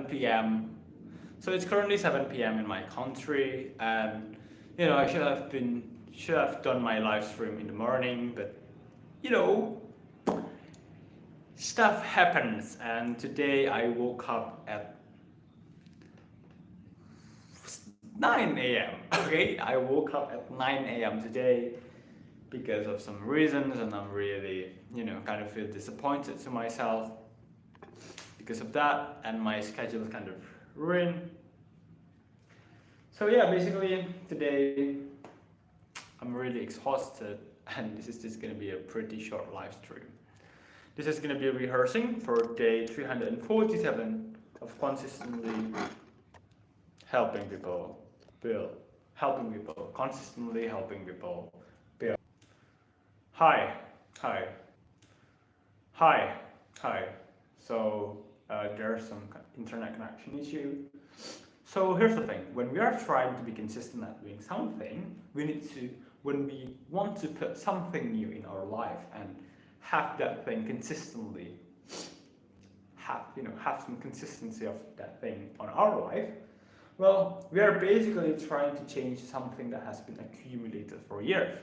p.m. So it's currently 7 p.m. in my country, and I should have done my live stream in the morning, but you know stuff happens, and today I woke up at 9 a.m. Okay, I woke up at 9 a.m. today because of some reasons, and I'm really, kind of feel disappointed to myself because of that, and my schedule is kind of ruined. So yeah, basically today I'm really exhausted, and this is just gonna be a pretty short live stream. This is gonna be rehearsing for day 347 of consistently helping people build, consistently helping people build. Hi, hi, hi, hi. So there's some internet connection issue. So here's the thing: when we are trying to be consistent at doing something, when we want to put something new in our life and have that thing consistently, have some consistency of that thing on our life. Well, we are basically trying to change something that has been accumulated for years.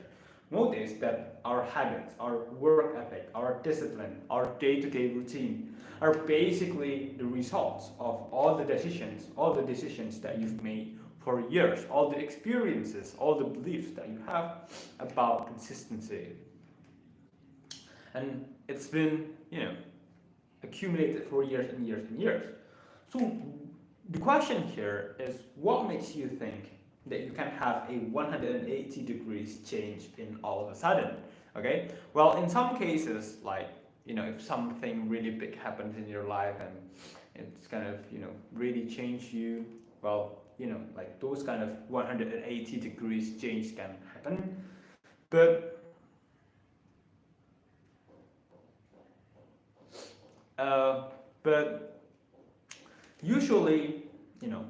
Notice that our habits, our work ethic, our discipline, our day-to-day routine are basically the results of all the decisions that you've made for years, all the experiences, all the beliefs that you have about consistency. And it's been, accumulated for years and years and years. So the question here is, what makes you think that you can have a 180 degrees change in all of a sudden? Okay, well, in some cases, like, if something really big happens in your life and it's kind of, really change you, well, like those kind of 180 degrees change can happen. But usually,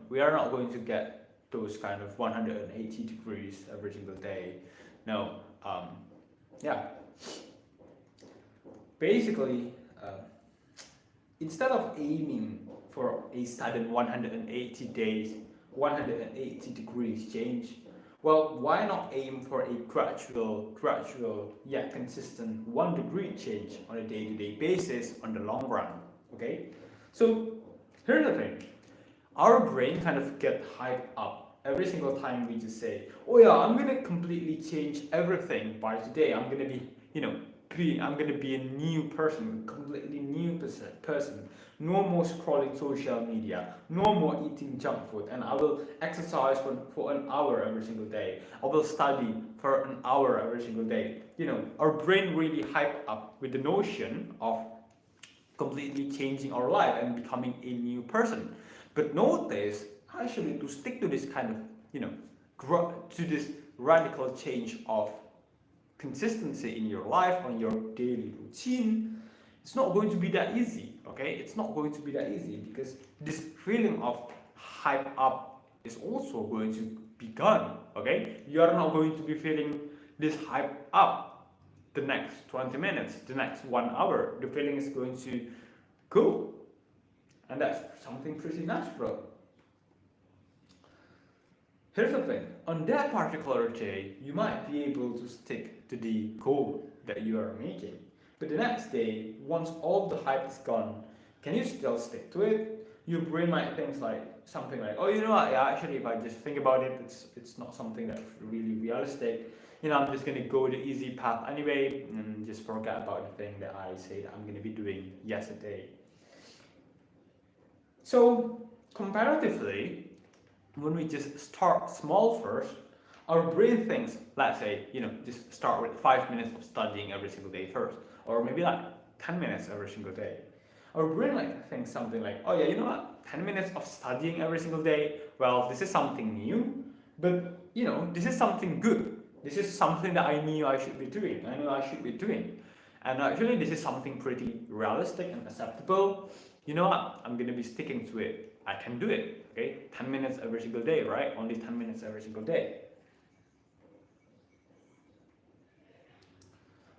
we are not going to get those kind of 180 degrees every single day. No, yeah. Basically, instead of aiming for a sudden 180 degrees change, well, why not aim for a gradual yet consistent 1 degree change on a day-to-day basis on the long run? Okay, so here's the thing: our brain kind of get hyped up every single time we just say, "Oh yeah, I'm gonna completely change everything by today. I'm gonna be, I'm gonna be a new person, completely new person. No more scrolling social media, no more eating junk food, and I will exercise for an hour every single day. I will study for an hour every single day." Our brain really hyped up with the notion of completely changing our life and becoming a new person. But notice, actually, to stick to this kind of, to this radical change of consistency in your life, on your daily routine, it's not going to be that easy. Okay, it's not going to be that easy, because this feeling of hype up is also going to be gone. Okay, you are not going to be feeling this hype up the next 20 minutes, the next 1 hour. The feeling is going to go, and that's something pretty natural. Here's the thing: on that particular day, you might be able to stick to the goal that you are making. But the next day, once all the hype is gone, can you still stick to it? Your brain might think something like, "Oh, you know what? Yeah, actually, if I just think about it, it's not something that's really realistic. I'm just gonna go the easy path anyway, and just forget about the thing that I said I'm gonna be doing yesterday." So comparatively, when we just start small first, our brain thinks, let's say, just start with 5 minutes of studying every single day first, or maybe like 10 minutes every single day. Our brain might think something like, "Oh yeah, you know what, 10 minutes of studying every single day, well, this is something new, but this is something good. This is something that I knew I should be doing. I know I should be doing. And actually, this is something pretty realistic and acceptable. You know what, I'm gonna be sticking to it. I can do it, okay? 10 minutes every single day, right? Only 10 minutes every single day."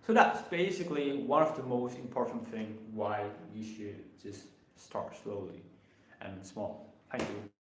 So that's basically one of the most important things why you should just start slowly. and small. Thank you.